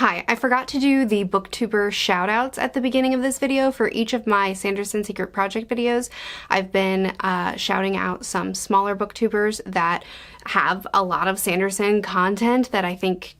Hi, I forgot to do the booktuber shoutouts at the beginning of this video. For each of my Sanderson Secret Project videos, I've been shouting out some smaller booktubers that have a lot of Sanderson content that I think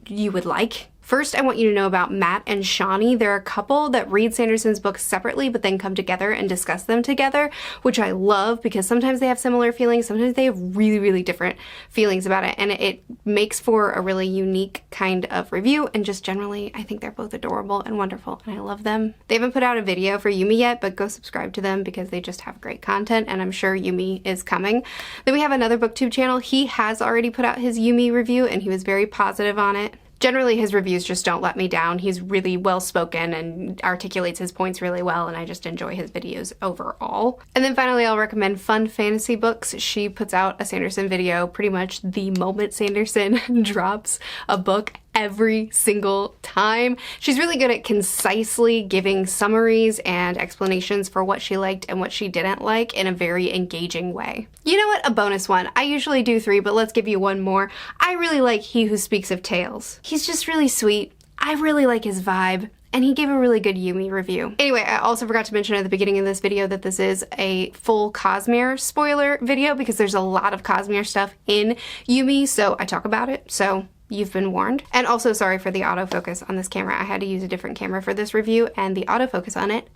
you would like. First, I want you to know about Matt and Shawnee. They're a couple that read Sanderson's books separately but then come together and discuss them together, which I love because sometimes they have similar feelings, sometimes they have really, really different feelings about it, and it makes for a really unique kind of review, and just generally, I think they're both adorable and wonderful, and I love them. They haven't put out a video for Yumi yet, but go subscribe to them because they just have great content, and I'm sure Yumi is coming. Then we have another booktube channel. He has already put out his Yumi review, and he was very positive on it. Generally, his reviews just don't let me down. He's really well-spoken and articulates his points really well, and I just enjoy his videos overall. And then finally, I'll recommend Fun Fantasy Books. She puts out a Sanderson video pretty much the moment Sanderson drops a book every single time. She's really good at concisely giving summaries and explanations for what she liked and what she didn't like in a very engaging way. You know what? A bonus one. I usually do 3, but let's give you one more. I really like He Who Speaks of Tales. He's just really sweet. I really like his vibe, and he gave a really good Yumi review. Anyway, I also forgot to mention at the beginning of this video that this is a full Cosmere spoiler video because there's a lot of Cosmere stuff in Yumi, so I talk about it, so you've been warned. And also sorry for the autofocus on this camera. I had to use a different camera for this review, and the autofocus on it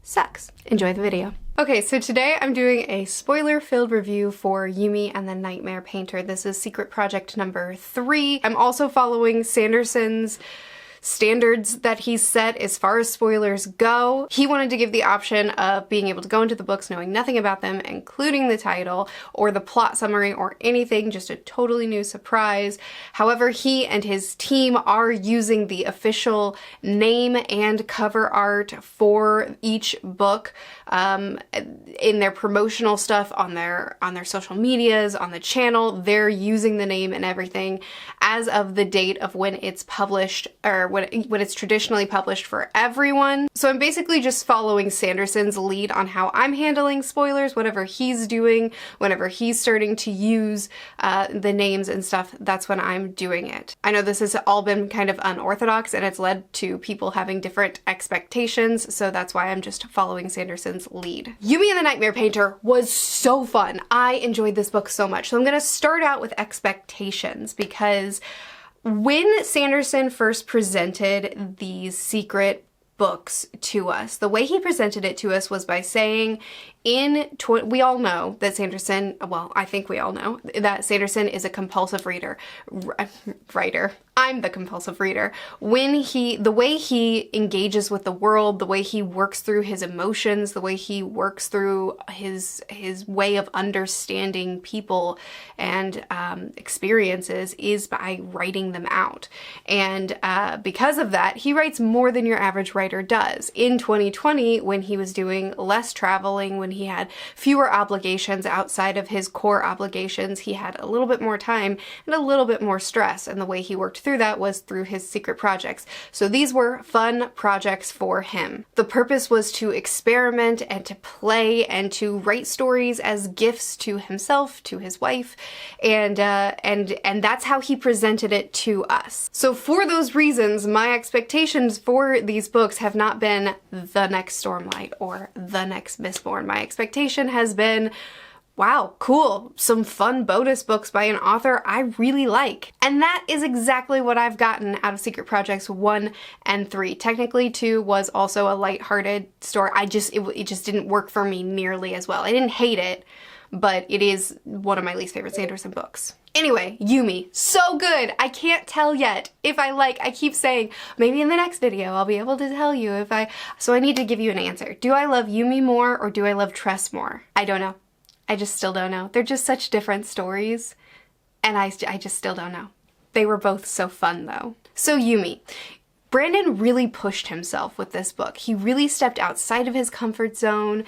sucks. Enjoy the video. Okay, so today I'm doing a spoiler-filled review for Yumi and the Nightmare Painter. This is Secret Project number 3. I'm also following Sanderson's standards that he's set as far as spoilers go. He wanted to give the option of being able to go into the books knowing nothing about them, including the title or the plot summary or anything, just a totally new surprise. However, he and his team are using the official name and cover art for each book in their promotional stuff on their social medias, on the channel. They're using the name and everything as of the date of when it's published, or when it's traditionally published for everyone. So I'm basically just following Sanderson's lead on how I'm handling spoilers. Whatever he's doing, whenever he's starting to use the names and stuff, that's when I'm doing it. I know this has all been kind of unorthodox and it's led to people having different expectations, so that's why I'm just following Sanderson's lead. Yumi and the Nightmare Painter was so fun. I enjoyed this book so much. So I'm gonna start out with expectations, because when Sanderson first presented these secret books to us, the way he presented it to us was by saying we all know that Sanderson, well, I think we all know that Sanderson is a compulsive writer. I'm the compulsive reader. The way he engages with the world, the way he works through his emotions, the way he works through his way of understanding people and experiences is by writing them out. And because of that, he writes more than your average writer does. In 2020, when he was doing less traveling, when he had fewer obligations outside of his core obligations, he had a little bit more time and a little bit more stress, and the way he worked through that was through his secret projects. So these were fun projects for him. The purpose was to experiment and to play and to write stories as gifts to himself, to his wife, and that's how he presented it to us. So for those reasons, my expectations for these books have not been the next Stormlight or the next Mistborn. My expectation has been, wow, cool, some fun bonus books by an author I really like. And that is exactly what I've gotten out of Secret Projects 1 and 3. Technically 2 was also a lighthearted story. It just didn't work for me nearly as well. I didn't hate it, but it is one of my least favorite Sanderson books. Anyway, Yumi, so good! I can't tell yet if I keep saying, maybe in the next video I'll be able to tell you so I need to give you an answer. Do I love Yumi more or do I love Tress more? I don't know. I just still don't know. They're just such different stories, and I just still don't know. They were both so fun though. So Yumi. Brandon really pushed himself with this book. He really stepped outside of his comfort zone.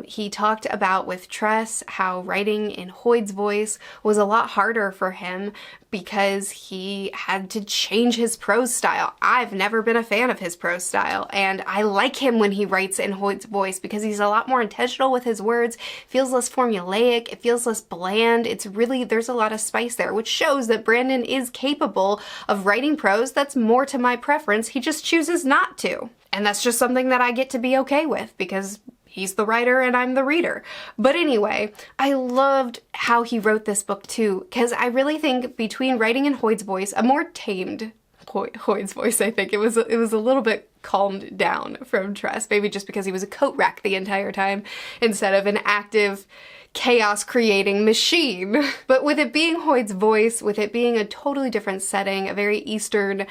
He talked about with Tress how writing in Hoyd's voice was a lot harder for him because he had to change his prose style. I've never been a fan of his prose style, and I like him when he writes in Hoyd's voice because he's a lot more intentional with his words, feels less formulaic, it feels less bland. It's really, there's a lot of spice there, which shows that Brandon is capable of writing prose that's more to my preference. He just chooses not to. And that's just something that I get to be okay with because he's the writer and I'm the reader. But anyway, I loved how he wrote this book too, because I really think between writing in Hoyd's voice, a more tamed Hoyd's voice, I think it was a little bit calmed down from Tress, maybe just because he was a coat rack the entire time instead of an active chaos creating machine. But with it being Hoyd's voice, with it being a totally different setting, a very Eastern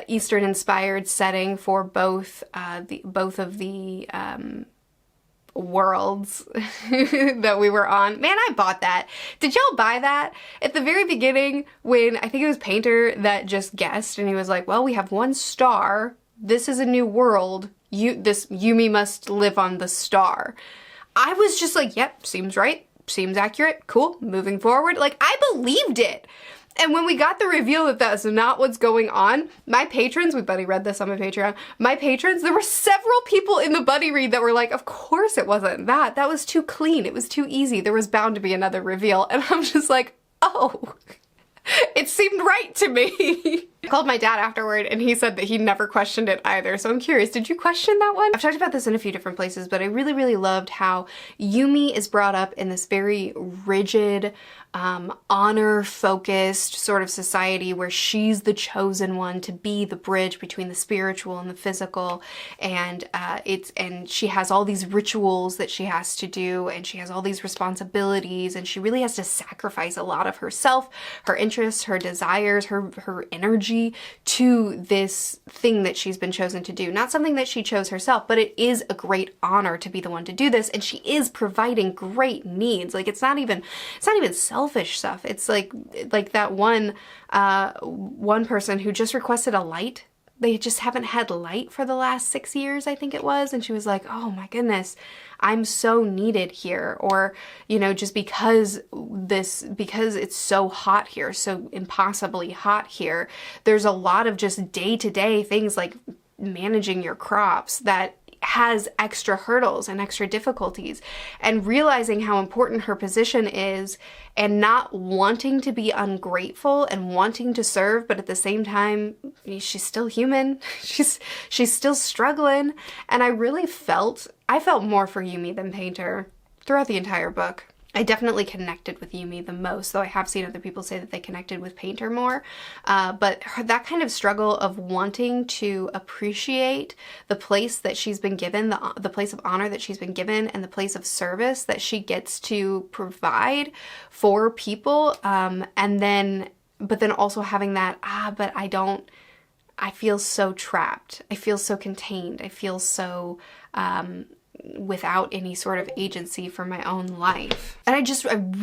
inspired setting for both of the worlds that we were on. Man, I bought that. Did y'all buy that? At the very beginning, when I think it was Painter that just guessed and he was like, well, we have one star. This is a new world. This Yumi must live on the star. I was just like, yep, seems right, seems accurate, cool, moving forward. Like, I believed it. And when we got the reveal that that's not what's going on, my patrons, we buddy read this on my Patreon, my patrons, there were several people in the buddy read that were like, of course it wasn't that. That was too clean. It was too easy. There was bound to be another reveal. And I'm just like, oh, it seemed right to me. I called my dad afterward and he said that he never questioned it either. So I'm curious, did you question that one? I've talked about this in a few different places, but I really, really loved how Yumi is brought up in this very rigid, honor-focused sort of society where she's the chosen one to be the bridge between the spiritual and the physical, and she has all these rituals that she has to do, and she has all these responsibilities, and she really has to sacrifice a lot of herself, her interests, her desires, her energy to this thing that she's been chosen to do. Not something that she chose herself, but it is a great honor to be the one to do this, and she is providing great needs. Like, it's not even selfish stuff. It's like that one person who just requested a light. They just haven't had light for the last 6 years, I think it was, and she was like, oh my goodness, I'm so needed here. Or, you know, just because it's so hot here, so impossibly hot here, there's a lot of just day-to-day things like managing your crops that has extra hurdles and extra difficulties, and realizing how important her position is and not wanting to be ungrateful and wanting to serve, but at the same time, she's still human. She's still struggling. And I felt more for Yumi than Painter throughout the entire book. I definitely connected with Yumi the most, though I have seen other people say that they connected with Painter more. But that kind of struggle of wanting to appreciate the place that she's been given, the place of honor that she's been given, and the place of service that she gets to provide for people, but then also having that, but I feel so trapped. I feel so contained. I feel so without any sort of agency for my own life. And I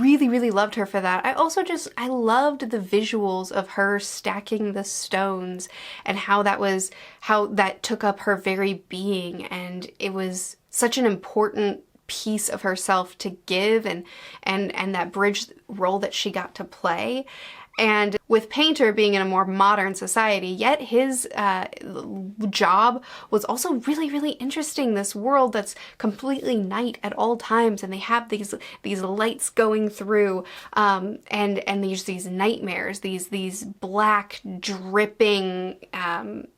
really, really loved her for that. I loved the visuals of her stacking the stones and how that took up her very being, and it was such an important piece of herself to give, and that bridge role that she got to play. And with Painter being in a more modern society, yet his job was also really, really interesting. This world that's completely night at all times, and they have these lights going through, and there's these nightmares, these black dripping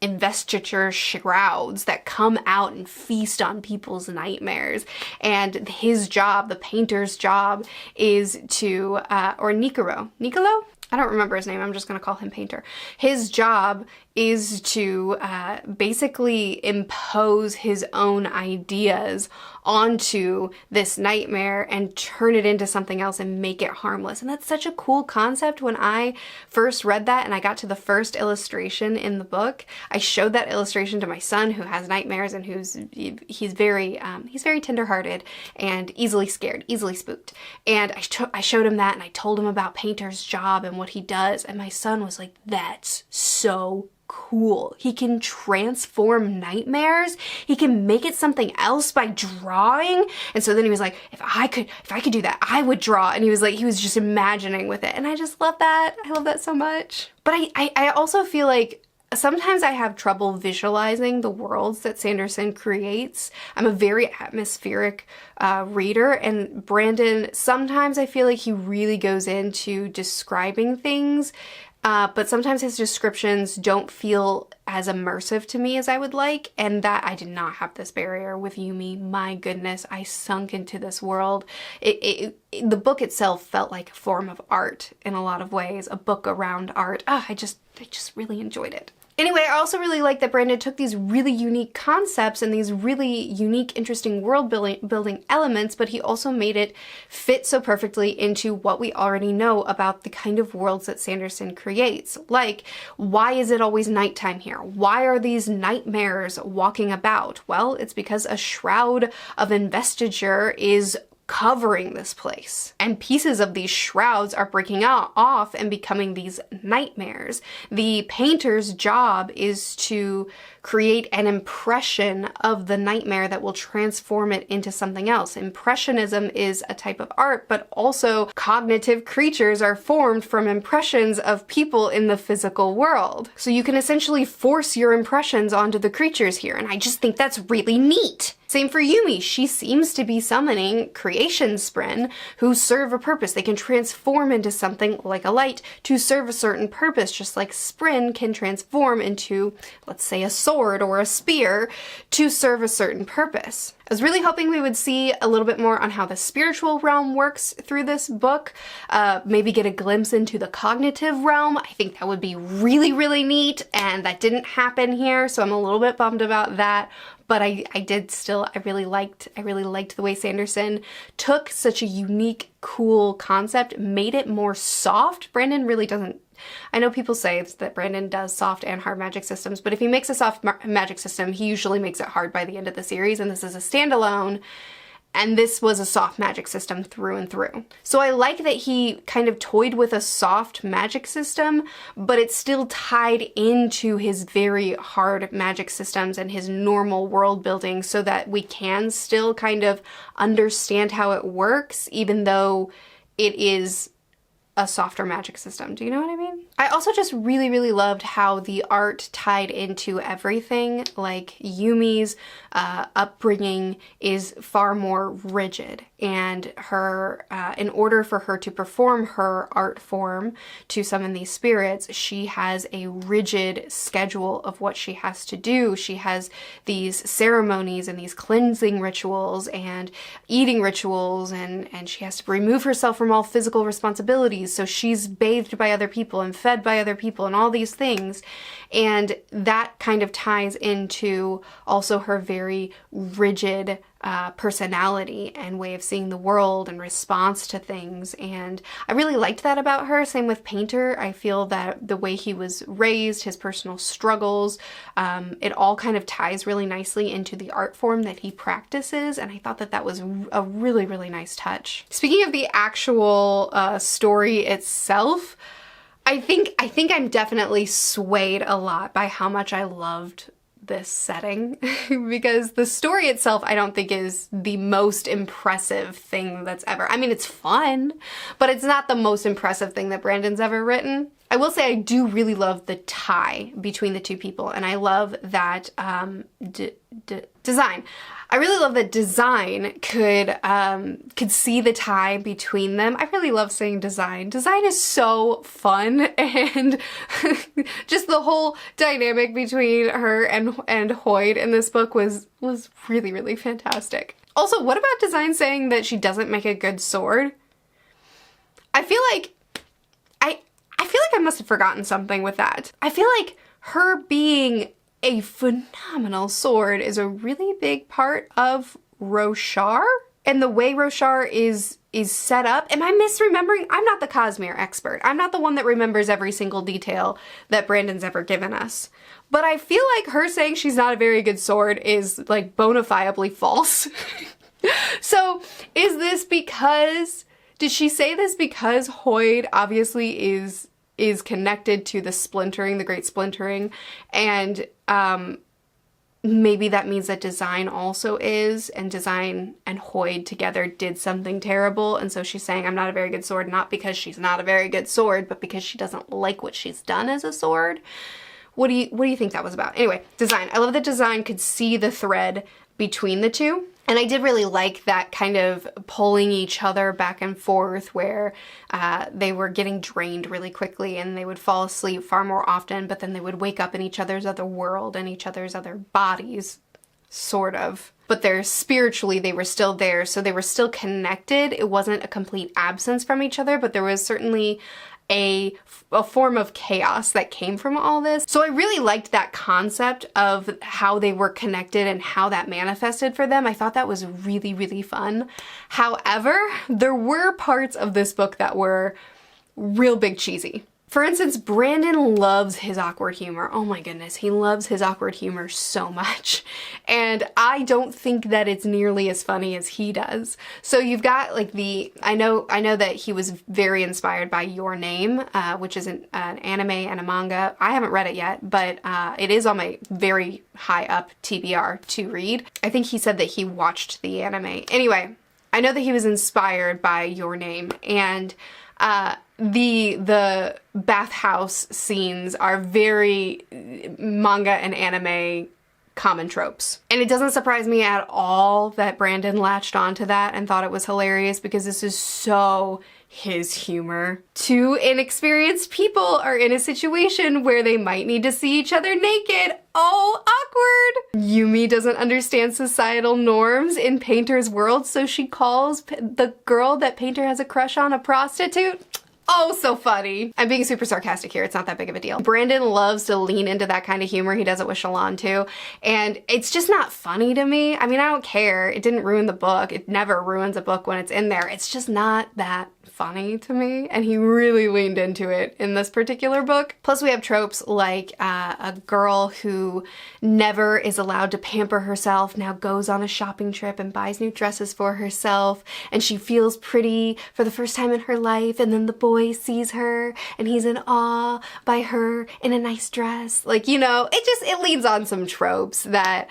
investiture shrouds that come out and feast on people's nightmares. And his job, the Painter's job, is to or Nicolo? I don't remember his name, I'm just going to call him Painter. His job is to basically impose his own ideas onto this nightmare and turn it into something else and make it harmless. And that's such a cool concept. When I first read that and I got to the first illustration in the book, I showed that illustration to my son, who has nightmares and he's very tenderhearted and easily scared, easily spooked. And I showed him that, and I told him about Painter's job and what he does, and my son was like, that's so cool. He can transform nightmares. He can make it something else by drawing. And so then he was like, if I could do that, I would draw. And he was just imagining with it. And I just love that. I love that so much. But I also feel like sometimes I have trouble visualizing the worlds that Sanderson creates. I'm a very atmospheric reader, and Brandon, sometimes I feel like he really goes into describing things, but sometimes his descriptions don't feel as immersive to me as I would like, and that I did not have this barrier with Yumi. My goodness, I sunk into this world. The book itself felt like a form of art in a lot of ways, a book around art. I just really enjoyed it. Anyway, I also really like that Brandon took these really unique concepts and these really unique, interesting world building elements, but he also made it fit so perfectly into what we already know about the kind of worlds that Sanderson creates. Like, why is it always nighttime here? Why are these nightmares walking about? Well, it's because a shroud of investiture is covering this place, and pieces of these shrouds are breaking off and becoming these nightmares. The painter's job is to create an impression of the nightmare that will transform it into something else. Impressionism is a type of art, but also cognitive creatures are formed from impressions of people in the physical world. So you can essentially force your impressions onto the creatures here, and I just think that's really neat. Same for Yumi. She seems to be summoning creation spren who serve a purpose. They can transform into something like a light to serve a certain purpose, just like spren can transform into, let's say, a sword or a spear to serve a certain purpose. I was really hoping we would see a little bit more on how the spiritual realm works through this book, maybe get a glimpse into the cognitive realm. I think that would be really, really neat, and that didn't happen here, so I'm a little bit bummed about that. But I really liked the way Sanderson took such a unique, cool concept, made it more soft. Brandon really doesn't, I know people say that Brandon does soft and hard magic systems, but if he makes a soft magic system, he usually makes it hard by the end of the series, and this is a standalone, and this was a soft magic system through and through. So I like that he kind of toyed with a soft magic system, but it's still tied into his very hard magic systems and his normal world building so that we can still kind of understand how it works, even though it is a softer magic system. Do you know what I mean? I also just really, really loved how the art tied into everything. Like, Yumi's upbringing is far more rigid, and her, in order for her to perform her art form to summon these spirits, she has a rigid schedule of what she has to do. She has these ceremonies and these cleansing rituals and eating rituals, and she has to remove herself from all physical responsibilities. So she's bathed by other people and fed by other people and all these things. And that kind of ties into also her very rigid personality and way of seeing the world and response to things. And I really liked that about her. Same with Painter. I feel that the way he was raised, his personal struggles, it all kind of ties really nicely into the art form that he practices. And I thought that that was a really, really nice touch. Speaking of the actual story itself, I think I'm definitely swayed a lot by how much I loved this setting because the story itself I don't think is the most impressive thing that's ever, I mean, it's fun, but it's not the most impressive thing that Brandon's ever written. I will say I do really love the tie between the two people, and I love that design. I really love that Design could see the tie between them. I really love saying Design. Design is so fun, and just the whole dynamic between her and Hoyd in this book was really, really fantastic. Also, what about Design saying that she doesn't make a good sword? I feel like I must have forgotten something with that. I feel like her being a phenomenal sword is a really big part of Roshar, and the way Roshar is set up. Am I misremembering? I'm not the Cosmere expert. I'm not the one that remembers every single detail that Brandon's ever given us. But I feel like her saying she's not a very good sword is like bona fidely false. So is this because, did she say this because Hoyd obviously is is connected to the splintering, the great splintering, and maybe that means that Design also is, and Design and Hoid together did something terrible, and so she's saying, I'm not a very good sword, not because she's not a very good sword, but because she doesn't like what she's done as a sword. What do you think that was about? Anyway, Design. I love that Design could see the thread between the two. And I did really like that kind of pulling each other back and forth where they were getting drained really quickly and they would fall asleep far more often, but then they would wake up in each other's other world and each other's other bodies, sort of. But spiritually, they were still there, so they were still connected. It wasn't a complete absence from each other, but there was certainly a form of chaos that came from all this. So I really liked that concept of how they were connected and how that manifested for them. I thought that was really, really fun. However, there were parts of this book that were real big cheesy. For instance, Brandon loves his awkward humor. Oh my goodness, he loves his awkward humor so much. And I don't think that it's nearly as funny as he does. So you've got like I know that he was very inspired by Your Name, which is an anime and a manga. I haven't read it yet, but it is on my very high up TBR to read. I think he said that he watched the anime. Anyway, I know that he was inspired by Your Name, and the bathhouse scenes are very manga and anime common tropes. And it doesn't surprise me at all that Brandon latched onto that and thought it was hilarious, because this is so his humor. Two inexperienced people are in a situation where they might need to see each other naked. Oh, awkward! Yumi doesn't understand societal norms in Painter's world, so she calls the girl that Painter has a crush on a prostitute. Oh, so funny. I'm being super sarcastic here. It's not that big of a deal. Brandon loves to lean into that kind of humor. He does it with Shalon too. And it's just not funny to me. I mean, I don't care. It didn't ruin the book. It never ruins a book when it's in there. It's just not that funny to me. And he really leaned into it in this particular book. Plus we have tropes like a girl who never is allowed to pamper herself now goes on a shopping trip and buys new dresses for herself. And she feels pretty for the first time in her life. And then the boy sees her and he's in awe by her in a nice dress. Like, you know, it leads on some tropes that,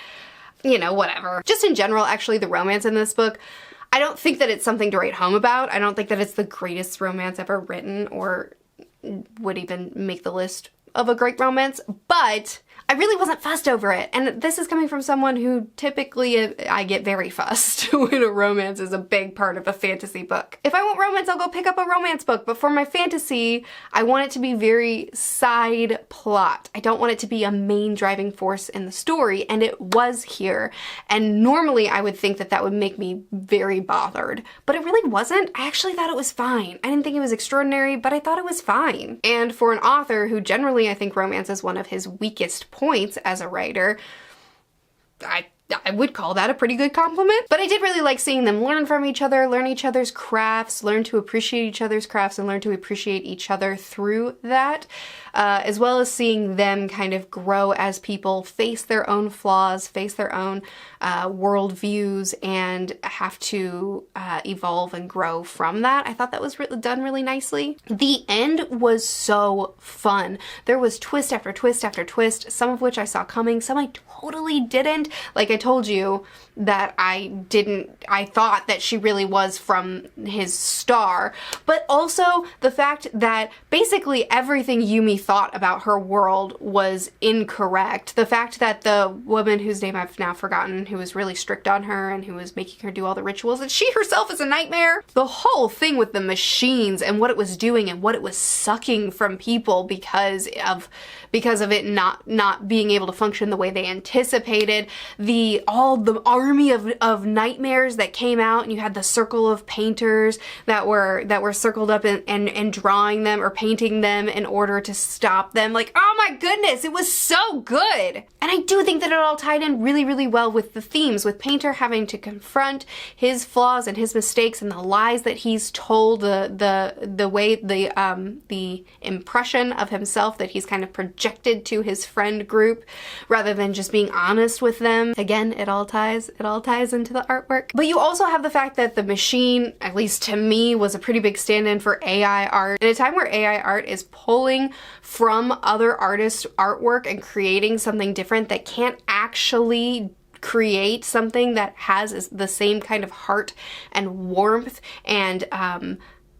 you know, whatever. Just in general, actually, the romance in this book, I don't think that it's something to write home about. I don't think that it's the greatest romance ever written or would even make the list of a great romance, but I really wasn't fussed over it. And this is coming from someone who typically I get very fussed when a romance is a big part of a fantasy book. If I want romance, I'll go pick up a romance book, but for my fantasy, I want it to be very side plot. I don't want it to be a main driving force in the story, and it was here. And normally I would think that that would make me very bothered, but it really wasn't. I actually thought it was fine. I didn't think it was extraordinary, but I thought it was fine. And for an author who generally I think romance is one of his weakest points as a writer, I would call that a pretty good compliment. But I did really like seeing them learn from each other, learn each other's crafts, learn to appreciate each other's crafts, and learn to appreciate each other through that, as well as seeing them kind of grow as people, face their own flaws, face their own world views, and have to evolve and grow from that. I thought that was done really nicely. The end was so fun. There was twist after twist after twist, some of which I saw coming, some I totally didn't. Like I told you that I thought that she really was from his star, but also the fact that basically everything Yumi thought about her world was incorrect. The fact that the woman whose name I've now forgotten, who was really strict on her and who was making her do all the rituals, and she herself is a nightmare. The whole thing with the machines and what it was doing and what it was sucking from people because of it not being able to function the way they anticipated. All the army of nightmares that came out, and you had the circle of painters that were circled up and drawing them or painting them in order to stop them. Like, oh my goodness, it was so good. And I do think that it all tied in really, really well with the themes, with Painter having to confront his flaws and his mistakes and the lies that he's told, the way the impression of himself that he's kind of projected to his friend group rather than just being honest with them. Again, Again, it all ties into the artwork. But you also have the fact that the machine, at least to me, was a pretty big stand-in for AI art. In a time where AI art is pulling from other artists' artwork and creating something different that can't actually create something that has the same kind of heart and warmth and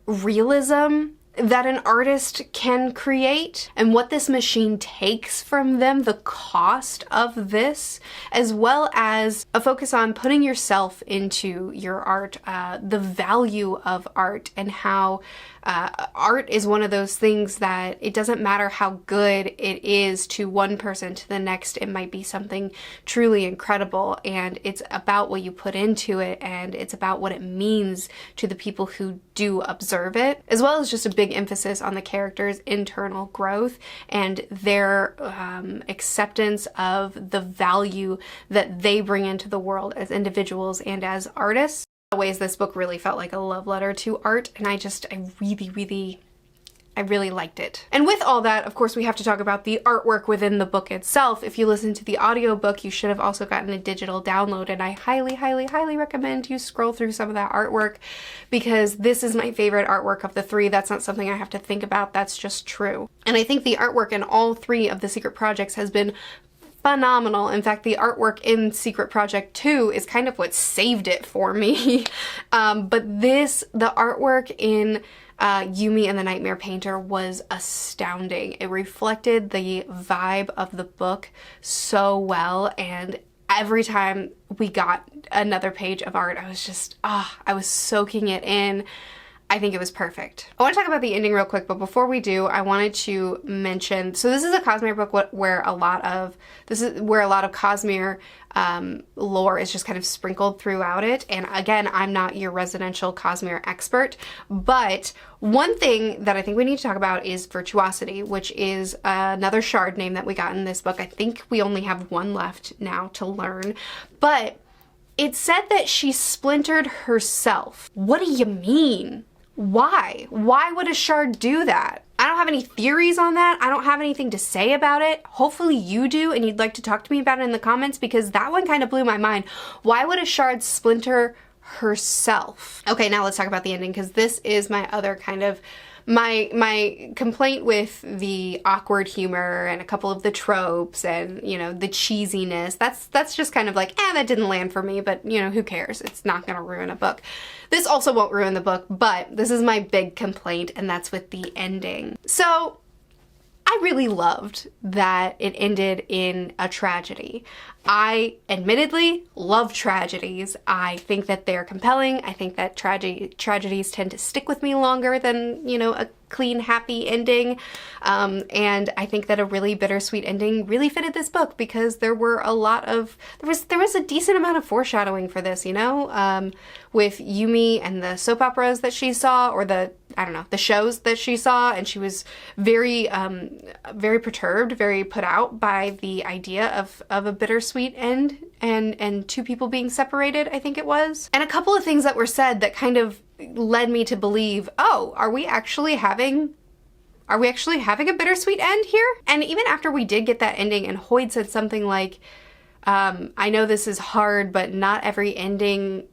realism that an artist can create, and what this machine takes from them, the cost of this, as well as a focus on putting yourself into your art, the value of art, and how art is one of those things that it doesn't matter how good it is to one person, to the next it might be something truly incredible, and it's about what you put into it, and it's about what it means to the people who do observe it, as well as just a big emphasis on the characters' internal growth and their acceptance of the value that they bring into the world as individuals and as artists. In ways, this book really felt like a love letter to art, and I really liked it. And with all that, of course, we have to talk about the artwork within the book itself. If you listen to the audiobook, you should have also gotten a digital download, and I highly, highly, highly recommend you scroll through some of that artwork, because this is my favorite artwork of the three. That's not something I have to think about, that's just true. And I think the artwork in all three of the secret projects has been phenomenal. In fact, the artwork in Secret Project 2 is kind of what saved it for me. But the artwork in Yumi and the Nightmare Painter was astounding. It reflected the vibe of the book so well, and every time we got another page of art, I was just, I was soaking it in. I think it was perfect. I want to talk about the ending real quick, but before we do, I wanted to mention, so this is a Cosmere book where a lot of Cosmere lore is just kind of sprinkled throughout it. And again, I'm not your residential Cosmere expert, but one thing that I think we need to talk about is Virtuosity, which is another shard name that we got in this book. I think we only have one left now to learn, but it said that she splintered herself. What do you mean? Why? Why would a shard do that? I don't have any theories on that. I don't have anything to say about it. Hopefully you do, and you'd like to talk to me about it in the comments, because that one kind of blew my mind. Why would a shard splinter herself? Okay, now let's talk about the ending, because this is my other kind of my complaint with the awkward humor and a couple of the tropes and, you know, the cheesiness. That's just kind of like, that didn't land for me, but, you know, who cares? It's not gonna ruin a book. This also won't ruin the book, but this is my big complaint, and that's with the ending. So I really loved that it ended in a tragedy. I admittedly love tragedies. I think that they're compelling. I think that tragedies tend to stick with me longer than, you know, a clean, happy ending. And I think that a really bittersweet ending really fitted this book, because there were a lot of, there was a decent amount of foreshadowing for this, you know, with Yumi and the soap operas that she saw, or the shows that she saw, and she was very, very perturbed, very put out by the idea of a bittersweet end and two people being separated, I think it was. And a couple of things that were said that kind of led me to believe, are we actually having a bittersweet end here? And even after we did get that ending, and Hoyd said something like, I know this is hard, but not every ending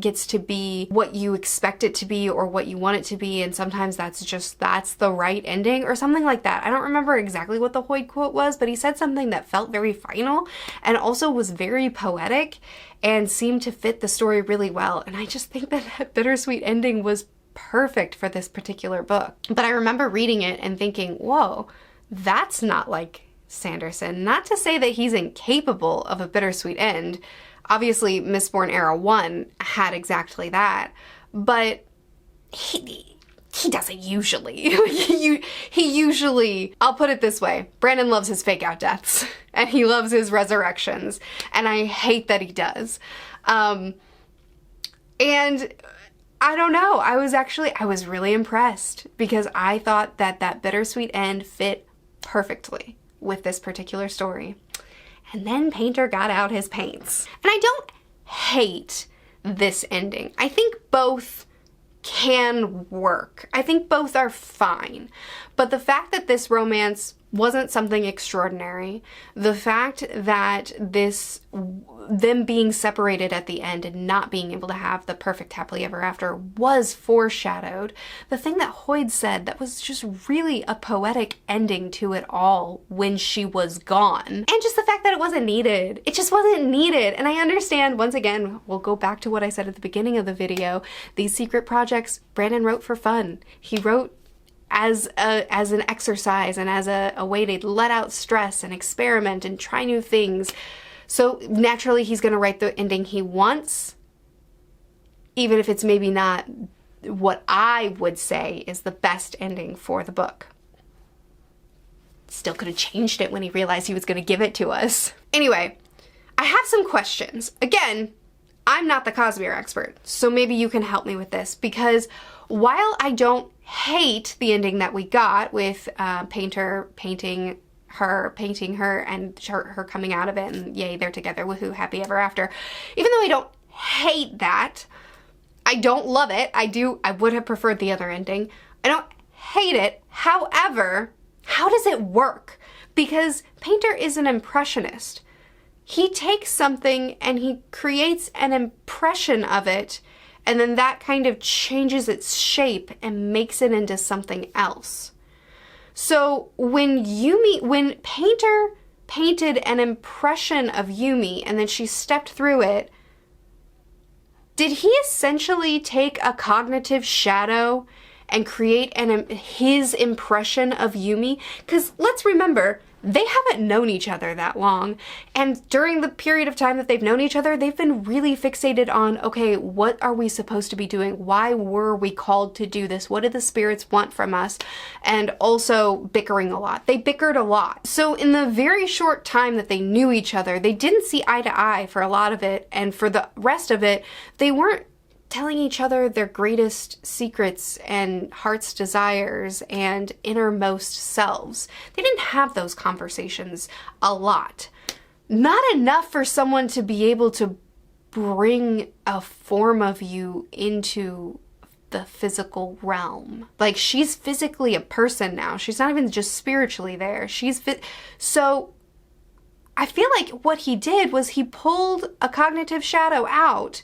gets to be what you expect it to be or what you want it to be, and sometimes that's the right ending, or something like that. I don't remember exactly what the Hoyd quote was, but he said something that felt very final and also was very poetic and seemed to fit the story really well. And I just think that bittersweet ending was perfect for this particular book. But I remember reading it and thinking, whoa, that's not like Sanderson. Not to say that he's incapable of a bittersweet end. Obviously, Mistborn Era 1 had exactly that, but he doesn't usually. he usually, I'll put it this way, Brandon loves his fake out deaths, and he loves his resurrections, and I hate that he does. And I don't know, I was really impressed, because I thought that bittersweet end fit perfectly with this particular story. And then Painter got out his paints. And I don't hate this ending. I think both can work. I think both are fine. But the fact that this romance wasn't something extraordinary. The fact that them being separated at the end and not being able to have the perfect happily ever after was foreshadowed. The thing that Hoyd said that was just really a poetic ending to it all when she was gone. And just the fact that it wasn't needed. It just wasn't needed. And I understand, once again, we'll go back to what I said at the beginning of the video, these secret projects, Brandon wrote for fun. He wrote as an exercise and as a way to let out stress and experiment and try new things. So naturally he's going to write the ending he wants, even if it's maybe not what I would say is the best ending for the book. Still could have changed it when he realized he was going to give it to us. Anyway, I have some questions. Again, I'm not the Cosmere expert, so maybe you can help me with this, because while I don't hate the ending that we got with Painter painting her and her coming out of it and yay, they're together, woohoo, happy ever after. Even though I don't hate that, I don't love it. I would have preferred the other ending. I don't hate it. However, how does it work? Because Painter is an impressionist. He takes something and he creates an impression of it, and then that kind of changes its shape and makes it into something else. So when Painter painted an impression of Yumi and then she stepped through it, did he essentially take a cognitive shadow and create his impression of Yumi? Because let's remember, they haven't known each other that long, and during the period of time that they've known each other, they've been really fixated on, okay, what are we supposed to be doing? Why were we called to do this? What do the spirits want from us? And also bickering a lot. They bickered a lot. So in the very short time that they knew each other, they didn't see eye to eye for a lot of it, and for the rest of it, they weren't telling each other their greatest secrets and heart's desires and innermost selves. They didn't have those conversations a lot. Not enough for someone to be able to bring a form of you into the physical realm. Like, she's physically a person now. She's not even just spiritually there. So I feel like what he did was he pulled a cognitive shadow out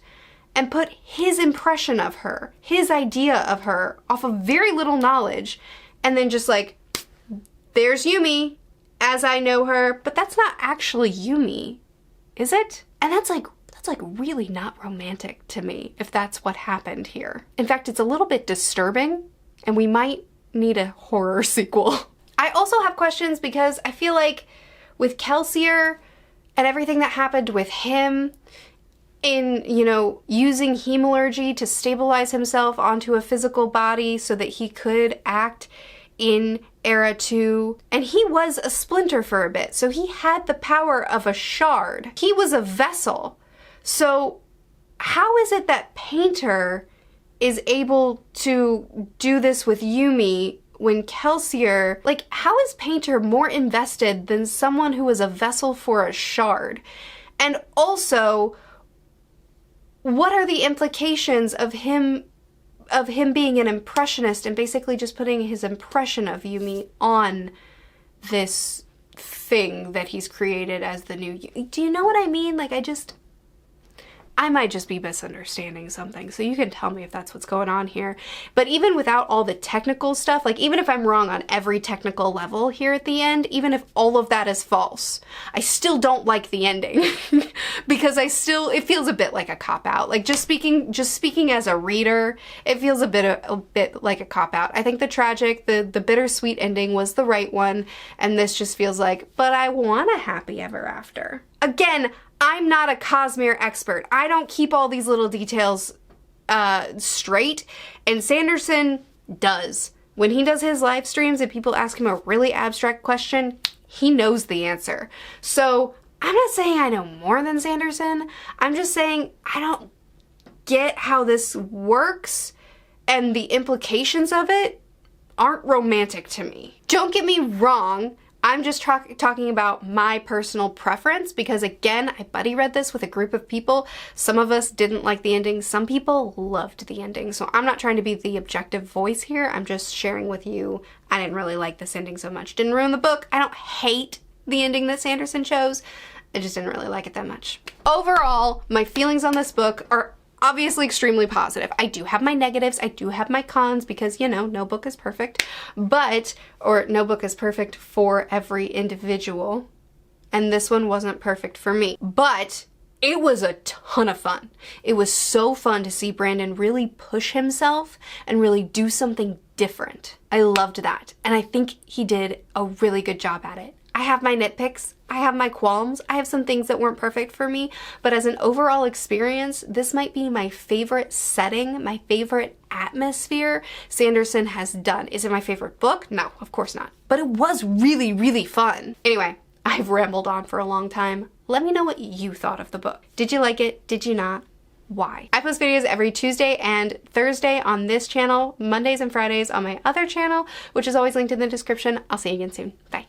and put his impression of her, his idea of her, off of very little knowledge, and then just like, there's Yumi as I know her, but that's not actually Yumi, is it? And that's like really not romantic to me, if that's what happened here. In fact, it's a little bit disturbing, and we might need a horror sequel. I also have questions because I feel like with Kelsier and everything that happened with him, in, using hemalurgy to stabilize himself onto a physical body so that he could act in Era 2. And he was a splinter for a bit, so he had the power of a shard. He was a vessel. So how is it that Painter is able to do this with Yumi when Kelsier, how is Painter more invested than someone who is a vessel for a shard? And also, what are the implications of him being an impressionist and basically just putting his impression of Yumi on this thing that he's created as the new Yumi? Do you know what I mean? I might just be misunderstanding something, so you can tell me if that's what's going on here. But even without all the technical stuff, even if I'm wrong on every technical level here at the end, even if all of that is false, I still don't like the ending because it feels a bit like a cop-out. Just speaking as a reader, it feels a bit like a cop-out. I think the bittersweet ending was the right one, and this just feels like, but I want a happy ever after. Again, I'm not a Cosmere expert. I don't keep all these little details straight, and Sanderson does. When he does his live streams and people ask him a really abstract question, he knows the answer. So I'm not saying I know more than Sanderson. I'm just saying I don't get how this works, and the implications of it aren't romantic to me. Don't get me wrong. I'm just talking about my personal preference because, again, I buddy read this with a group of people. Some of us didn't like the ending. Some people loved the ending. So I'm not trying to be the objective voice here. I'm just sharing with you. I didn't really like this ending so much. Didn't ruin the book. I don't hate the ending that Sanderson chose. I just didn't really like it that much. Overall, my feelings on this book are obviously extremely positive. I do have my negatives, I do have my cons because, you know, no book is perfect, or no book is perfect for every individual, and this one wasn't perfect for me. But it was a ton of fun. It was so fun to see Brandon really push himself and really do something different. I loved that, and I think he did a really good job at it. I have my nitpicks, I have my qualms, I have some things that weren't perfect for me, but as an overall experience, this might be my favorite setting, my favorite atmosphere Sanderson has done. Is it my favorite book? No, of course not. But it was really, really fun. Anyway, I've rambled on for a long time. Let me know what you thought of the book. Did you like it? Did you not? Why? I post videos every Tuesday and Thursday on this channel, Mondays and Fridays on my other channel, which is always linked in the description. I'll see you again soon. Bye.